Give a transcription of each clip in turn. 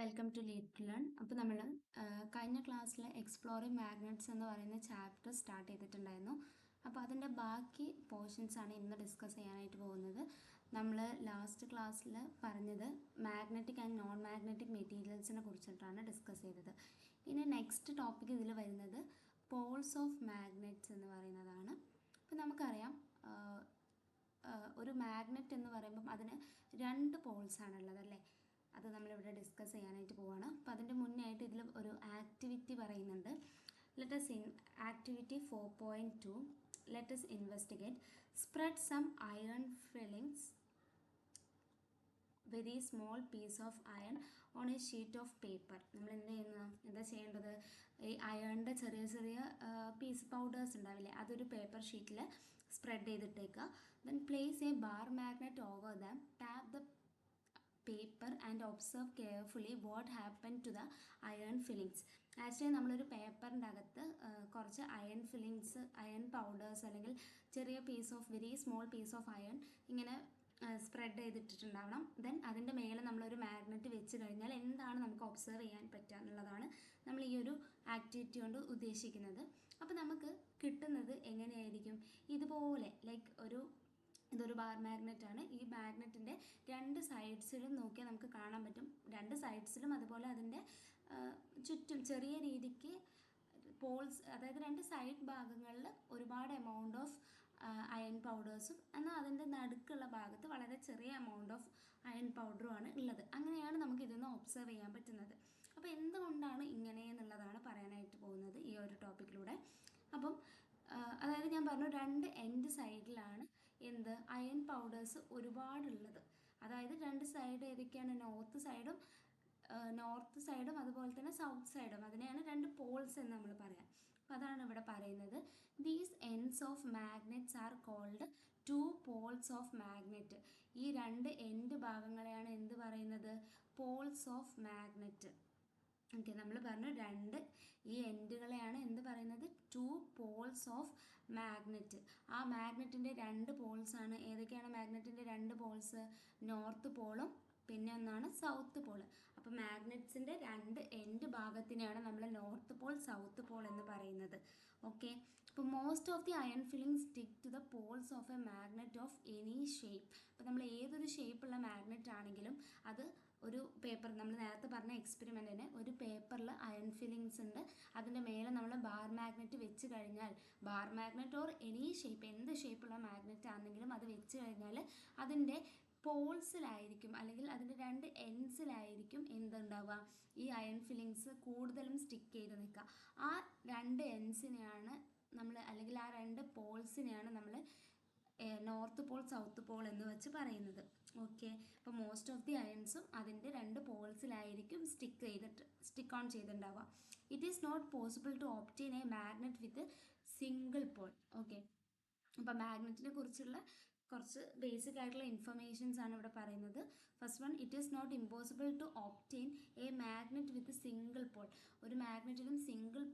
Welcome to lead to learn. അപ്പോൾ നമ്മൾ കഴിഞ്ഞ ക്ലാസ്സിൽ എക്സ്പ്ലോറിങ് മാഗ്നറ്റ്സ് എന്ന് പറയുന്ന ചാപ്റ്റർ സ്റ്റാർട്ട് ചെയ്തിട്ടുണ്ടായിരുന്നു. അപ്പോൾ അതിൻ്റെ ബാക്കി പോർഷൻസാണ് ഇന്ന് ഡിസ്കസ് ചെയ്യാനായിട്ട് പോകുന്നത്. നമ്മൾ ലാസ്റ്റ് ക്ലാസ്സിൽ പറഞ്ഞത് മാഗ്നറ്റിക് ആൻഡ് നോൺ മാഗ്നറ്റിക് മെറ്റീരിയൽസിനെ കുറിച്ചിട്ടാണ് ഡിസ്കസ് ചെയ്തത്. ഇനി നെക്സ്റ്റ് ടോപ്പിക് ഇതിൽ വരുന്നത് പോൾസ് ഓഫ് മാഗ്നറ്റ്സ് എന്ന് പറയുന്നതാണ്. അപ്പോൾ നമുക്കറിയാം ഒരു മാഗ്നറ്റ് എന്ന് പറയുമ്പം അതിന് രണ്ട് പോൾസാണുള്ളത് അല്ലേ. അത് നമ്മളിവിടെ ഡിസ്കസ് ചെയ്യാനായിട്ട് പോവാണ്. അപ്പോൾ അതിൻ്റെ മുന്നേ ആയിട്ട് ഇതിൽ ഒരു ആക്ടിവിറ്റി പറയുന്നുണ്ട്. Let's in activity 4.2 let's investigate spread some iron filings very small piece of iron on a sheet of paper. നമ്മൾ എന്താ ചെയ്യേണ്ടത്? ഈ അയണിൻ്റെ ചെറിയ ചെറിയ പീസ് പൗഡേഴ്സ് ഉണ്ടാവില്ലേ, അതൊരു പേപ്പർ ഷീറ്റിൽ സ്പ്രെഡ് ചെയ്തിട്ടേക്കുക. Then place a bar magnet over them, tap the paper and observe carefully what happen to the iron fillings. Actually നമ്മളൊരു പേപ്പറിൻ്റെ അകത്ത് കുറച്ച് അയൺ ഫില്ലിങ്സ്, അയൺ പൗഡേഴ്സ് അല്ലെങ്കിൽ ചെറിയ very small piece of iron ഇങ്ങനെ spread ചെയ്തിട്ടുണ്ടാവണം. Then അതിൻ്റെ മേലെ നമ്മളൊരു മാഗ്നറ്റ് വെച്ച് കഴിഞ്ഞാൽ എന്താണ് നമുക്ക് ഒബ്സർവ് ചെയ്യാൻ പറ്റുക എന്നുള്ളതാണ് നമ്മൾ ഈ ഒരു ആക്ടിവിറ്റി കൊണ്ട് ഉദ്ദേശിക്കുന്നത്. അപ്പോൾ നമുക്ക് കിട്ടുന്നത് എങ്ങനെയായിരിക്കും? ഇതുപോലെ ഇതൊരു ബാർ മാഗ്നറ്റ് ആണ്. ഈ മാഗ്നറ്റിൻ്റെ രണ്ട് സൈഡ്സിലും നോക്കിയാൽ നമുക്ക് കാണാൻ പറ്റും. രണ്ട് സൈഡ്സിലും അതുപോലെ അതിൻ്റെ ചുറ്റും ചെറിയ രീതിക്ക് പോൾസ്, അതായത് രണ്ട് സൈഡ് ഭാഗങ്ങളിൽ ഒരുപാട് എമൗണ്ട് ഓഫ് അയൺ പൗഡേഴ്സും എന്നാൽ അതിൻ്റെ നടുക്കുള്ള ഭാഗത്ത് വളരെ ചെറിയ എമൗണ്ട് ഓഫ് അയൺ പൗഡറുമാണ് ഉള്ളത്. അങ്ങനെയാണ് നമുക്ക് ഇതിൽ നിന്ന് ഒബ്സർവ് ചെയ്യാൻ പറ്റുന്നത്. അപ്പോൾ എന്തുകൊണ്ടാണ് ഇങ്ങനെ എന്നുള്ളതാണ് പറയാനായിട്ട് പോകുന്നത് ഈ ഒരു ടോപ്പിക്കിലൂടെ. അപ്പം അതായത് ഞാൻ പറഞ്ഞു, രണ്ട് എൻഡ് സൈഡിലാണ് അയൺ പൗഡേഴ്സ് ഒരുപാടുള്ളത്. അതായത് രണ്ട് സൈഡ് ഏതൊക്കെയാണ്? നോർത്ത് സൈഡും അതുപോലെ തന്നെ സൗത്ത് സൈഡും. അതിനെയാണ് രണ്ട് പോൾസ് എന്ന് നമ്മൾ പറയാം. അപ്പോൾ അതാണ് ഇവിടെ പറയുന്നത്. These ends of magnets are called two poles of magnet. ഈ രണ്ട് എൻഡ് ഭാഗങ്ങളെയാണ് എന്ത് പറയുന്നത്? Paul's of magnet. ഓക്കെ, നമ്മൾ പറഞ്ഞു ഈ എൻഡുകളെയാണ് എന്ത് പറയുന്നത്? To poles of magnet. ആ മാഗ്നറ്റിൻ്റെ രണ്ട് പോൾസാണ്. ഏതൊക്കെയാണ് മാഗ്നറ്റിൻ്റെ രണ്ട് പോൾസ്? നോർത്ത് പോളും പിന്നെ ഒന്നാണ് സൗത്ത് പോൾ. അപ്പോൾ മാഗ്നറ്റ്സിൻ്റെ രണ്ട് എൻഡ് ഭാഗത്തിനെയാണ് നമ്മൾ നോർത്ത് പോൾ, സൗത്ത് പോൾ എന്ന് പറയുന്നത്. ഓക്കെ, അപ്പോൾ most of the iron filling stick to the poles of a magnet of any shape. അപ്പോൾ നമ്മൾ ഏതൊരു ഷേപ്പുള്ള മാഗ്നറ്റ് ആണെങ്കിലും അത് ഒരു പേപ്പർ, നമ്മൾ നേരത്തെ പറഞ്ഞ എക്സ്പെരിമെൻറ്റിന് ഒരു പേപ്പറിൽ അയൺ ഫില്ലിങ്സ് ഉണ്ട്. അതിൻ്റെ മേലെ നമ്മൾ ബാർ മാഗ്നറ്റ് വെച്ച് കഴിഞ്ഞാൽ, bar magnet or any shape, എന്ത് ഷേപ്പുള്ള മാഗ്നറ്റ് ആണെങ്കിലും അത് വെച്ച് കഴിഞ്ഞാൽ അതിൻ്റെ പോൾസിലായിരിക്കും അല്ലെങ്കിൽ അതിൻ്റെ രണ്ട് എൻഡ്സിലായിരിക്കും എന്തുണ്ടാവുക? ഈ അയൺ ഫില്ലിങ്സ് കൂടുതലും സ്റ്റിക്ക് ചെയ്ത് നിൽക്കുക. ആ രണ്ട് എൻഡ്സിനെയാണ് നമ്മൾ, അല്ലെങ്കിൽ ആ രണ്ട് പോൾസിനെയാണ് നമ്മൾ നോർത്ത് പോൾ, സൗത്ത് പോൾ എന്ന് വെച്ച് പറയുന്നത്. ഓക്കെ, അപ്പോൾ മോസ്റ്റ് ഓഫ് ദി അയൺസും അതിൻ്റെ രണ്ട് പോൾസിലായിരിക്കും സ്റ്റിക്ക് ഓൺ ചെയ്തിട്ടുണ്ടാവുക. It is not possible to obtain a magnet with single pole. Okay, അപ്പോൾ മാഗ്നറ്റിനെ കുറിച്ചുള്ള കുറച്ച് ബേസിക് ആയിട്ടുള്ള ഇൻഫർമേഷൻസ് ആണ് ഇവിടെ പറയുന്നത്. First one, it is not impossible to obtain a magnet with single pole. ഒരു മാഗ്നറ്റിലും സിംഗിൾ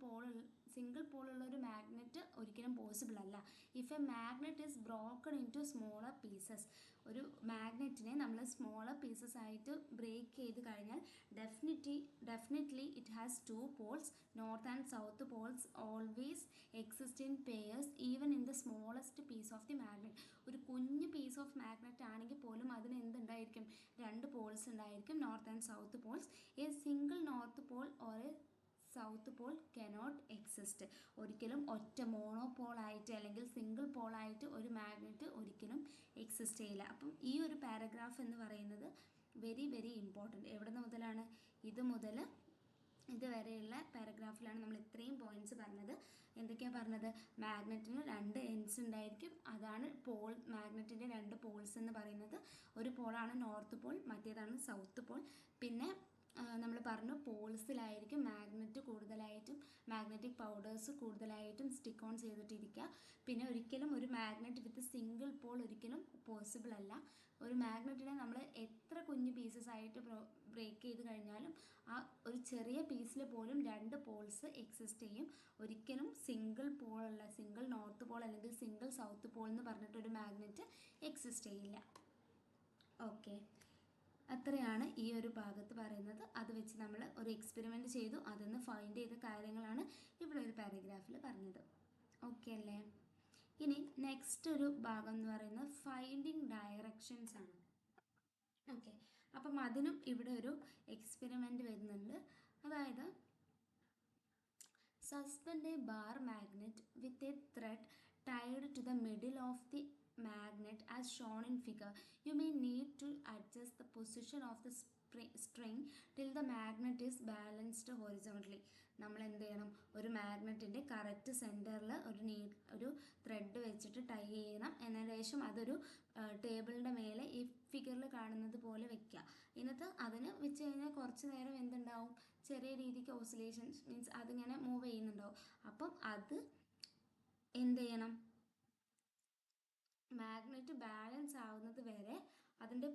പോളുള്ള ഒരു മാഗ്നറ്റ് ഒരിക്കലും പോസിബിൾ അല്ല. If a magnet is broken into smaller pieces, ഒരു മാഗ്നറ്റിനെ നമ്മൾ സ്മോളർ പീസസ് ആയിട്ട് ബ്രേക്ക് ചെയ്ത് കഴിഞ്ഞാൽ definitely it has two poles. North and south poles always exist in pairs even in the smallest piece of the magnet. ഒരു കുഞ്ഞ് piece of magnet ആണെങ്കിൽ പോലും അതിന് എന്തുണ്ടായിരിക്കും? രണ്ട് പോൾസ് ഉണ്ടായിരിക്കും, north and south Paul's. A single north Paul or A south Paul cannot exist. ഒരിക്കലും ഒറ്റ മോണോപോളായിട്ട് അല്ലെങ്കിൽ സിംഗിൾ പോളായിട്ട് ഒരു മാഗ്നറ്റ് ഒരിക്കലും എക്സിസ്റ്റ് ചെയ്യില്ല. അപ്പം ഈ ഒരു പാരഗ്രാഫ് എന്ന് പറയുന്നത് വെരി വെരി ഇമ്പോർട്ടൻറ്റ്. എവിടെ മുതലാണ്? ഇത് മുതൽ ഇതുവരെയുള്ള പാരഗ്രാഫിലാണ് നമ്മൾ ഇത്രയും പോയിന്റ്സ് പറഞ്ഞത്. എന്തൊക്കെയാണ് പറഞ്ഞത്? മാഗ്നറ്റിന് രണ്ട് എൻഡ്സ് ഉണ്ടായിരിക്കും, അതാണ് പോൾ. മാഗ്നറ്റിൻ്റെ രണ്ട് പോൾസ് എന്ന് പറയുന്നത്, ഒരു പോളാണ് നോർത്ത് പോൾ, മറ്റേതാണ് സൗത്ത് പോൾ. പിന്നെ നമ്മൾ പറഞ്ഞു പോൾസിലായിരിക്കും മാഗ്നറ്റ് കൂടുതലായിട്ടും, മാഗ്നറ്റിക് പൗഡേഴ്സ് കൂടുതലായിട്ടും സ്റ്റിക്ക് ഓൺ ചെയ്തിട്ടിരിക്കുക. പിന്നെ ഒരിക്കലും ഒരു മാഗ്നറ്റ് വിത്ത് സിംഗിൾ പോൾ ഒരിക്കലും പോസിബിൾ അല്ല. ഒരു മാഗ്നറ്റിനെ നമ്മൾ എത്ര കുഞ്ഞു പീസസ് ആയിട്ട് ബ്രേക്ക് ചെയ്ത് കഴിഞ്ഞാലും ആ ഒരു ചെറിയ പീസിൽ പോലും രണ്ട് പോൾസ് എക്സിസ്റ്റ് ചെയ്യും. ഒരിക്കലും സിംഗിൾ നോർത്ത് പോൾ അല്ലെങ്കിൽ സിംഗിൾ സൗത്ത് പോൾ എന്ന് പറഞ്ഞിട്ടൊരു മാഗ്നറ്റ് എക്സിസ്റ്റ് ചെയ്യില്ല. ഓക്കെ, അത്രയാണ് ഈ ഒരു ഭാഗത്ത് പറയുന്നത്. അത് വെച്ച് വെച്ച് നമ്മൾ ഒരു എക്സ്പെരിമെൻറ്റ് ചെയ്തു, അതൊന്ന് ഫൈൻഡ് ചെയ്ത കാര്യങ്ങളാണ് ഇവിടെ ഒരു പാരഗ്രാഫിൽ പറഞ്ഞത്. ഓക്കെ അല്ലേ? ഇനി നെക്സ്റ്റ് ഒരു ഭാഗം എന്ന് പറയുന്നത് ഫൈൻഡിങ് ഡയറക്ഷൻസ് ആണ്. ഓക്കെ, അപ്പം അതിനും ഇവിടെ ഒരു എക്സ്പെരിമെൻ്റ് വരുന്നുണ്ട്. അതായത് suspend a bar magnet with a thread tied to the middle of the magnet as shown in figure. You may need to adjust the position of the string till the magnet is balanced horizontally. നമ്മൾ എന്ത് ചെയ്യണം? ഒരു മാഗ്നറ്റിൻ്റെ correct സെൻറ്ററിൽ ഒരു thread വെച്ചിട്ട് tie ചെയ്യണം. എന്നതിന് ശേഷം അതൊരു ടേബിളിൻ്റെ മേലെ ഈ ഫിഗറിൽ കാണുന്നത് പോലെ വെക്കുക. എന്നിട്ട് അതിന് വെച്ച് കഴിഞ്ഞാൽ കുറച്ച് നേരം എന്തുണ്ടാവും? ചെറിയ രീതിക്ക് ഓസിലേഷൻസ്, മീൻസ് അതിങ്ങനെ മൂവ് ചെയ്യുന്നുണ്ടാവും. അപ്പം അത് എന്ത് ചെയ്യണം? മാഗ്നറ്റ് ബാലൻസ് ആവുന്നത് വരെ അതിൻ്റെ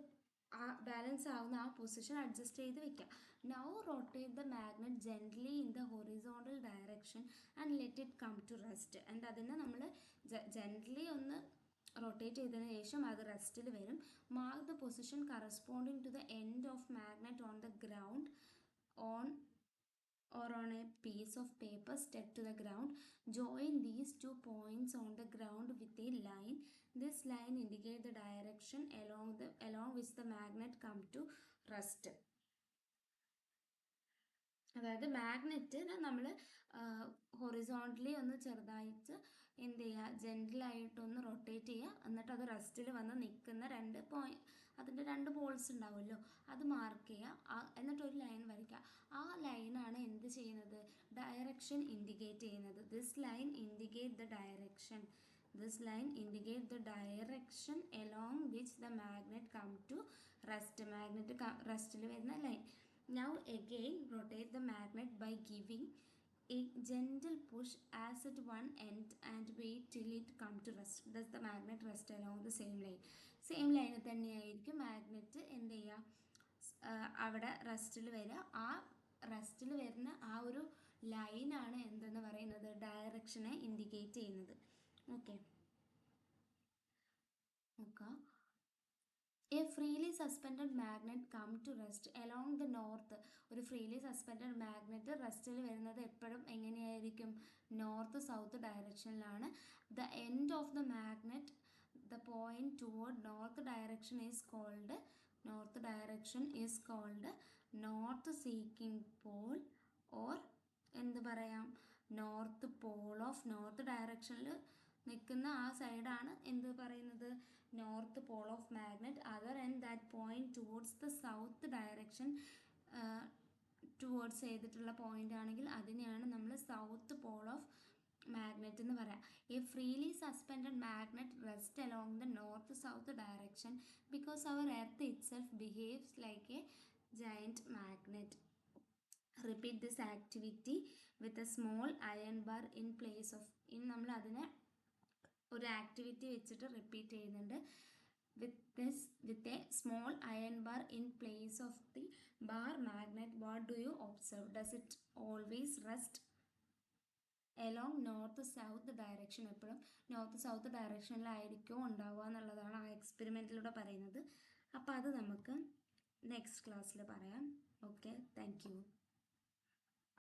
ബാലൻസ് ആവുന്ന ആ പൊസിഷൻ അഡ്ജസ്റ്റ് ചെയ്ത് വെക്കുക. Now rotate the magnet gently in the horizontal direction and let it come to rest. And അതിനെ നമ്മൾ ജെൻ്റ്ലി ഒന്ന് റൊട്ടേറ്റ് ചെയ്തതിന് ശേഷം അത് റെസ്റ്റിൽ വരും. Mark the position corresponding to the end of magnet on the ground or on a piece of paper stuck to the ground. Join these 2 points on the ground with a line. This line indicates the direction along which the magnet come to rest. അതായത് മാഗ്നറ്റിനെ നമ്മൾ horizontally ഒന്ന് ചെറുതായിട്ട് എന്ത് ചെയ്യുക? ജെൻ്റിലായിട്ടൊന്ന് rotate ചെയ്യുക. എന്നിട്ട് അത് റെസ്റ്റിൽ വന്ന് നിൽക്കുന്ന അതിൻ്റെ 2 പോൾസ് ഉണ്ടാവുമല്ലോ, അത് മാർക്ക് ചെയ്യുക. എന്നിട്ടൊരു ലൈൻ വരയ്ക്കുക. ആ ലൈനാണ് എന്ത് ചെയ്യുന്നത്? ഡയറക്ഷൻ ഇൻഡിക്കേറ്റ് ചെയ്യുന്നത്. This line indicate the direction. This line indicate the direction along which the magnet come to rest. Magnet റെസ്റ്റിൽ വരുന്ന ലൈൻ. Now again rotate the magnet by giving a gentle push as at one end and wait till it come to rest. Thus the magnet rest along the same line. Same ലൈനിൽ തന്നെയായിരിക്കും magnet എന്ത് ചെയ്യുക? അവിടെ റെസ്റ്റിൽ വരിക. ആ റെസ്റ്റിൽ വരുന്ന ആ ഒരു ലൈനാണ് എന്തെന്ന് പറയുന്നത്? ഡയറക്ഷനെ ഇൻഡിക്കേറ്റ് ചെയ്യുന്നത്. ഓക്കെ, നോക്കാം. A freely suspended magnet come to rest along the north. ഒരു freely suspended magnet റെസ്റ്റിൽ വരുന്നത് എപ്പോഴും എങ്ങനെയായിരിക്കും? നോർത്ത് സൗത്ത് ഡയറക്ഷനിലാണ്. The end of the magnet, the point toward north direction is called north seeking pole or എന്ത് പറയാം? North pole of. North ഡയറക്ഷനിൽ നിൽക്കുന്ന ആ സൈഡാണ് എന്ത് പറയുന്നത്? North pole of magnet. Other and that point towards the south direction towards ചെയ്തിട്ടുള്ള point ആണെങ്കിൽ അതിനെയാണ് നമ്മൾ സൗത്ത് പോൾ ഓഫ് മാഗ്നറ്റ് എന്ന് പറയാം. A freely suspended magnet rest along the north south direction because our earth itself behaves like a giant magnet. Repeat this activity with a small iron bar in place of. ഇനി നമ്മൾ അതിനെ ഒരു activity വെച്ചിട്ട് repeat ചെയ്യുന്നുണ്ട്. with a small iron bar in place of the bar magnet, what do you observe? Does it always rest along north south direction? എപ്പോഴും north south ഡയറക്ഷനിലായിരിക്കും ഉണ്ടാവുക എന്നുള്ളതാണ് ആ എക്സ്പെരിമെൻറ്റിലൂടെ പറയുന്നത്. അപ്പോൾ അത് നമുക്ക് നെക്സ്റ്റ് ക്ലാസ്സിൽ പറയാം. Okay, thank you.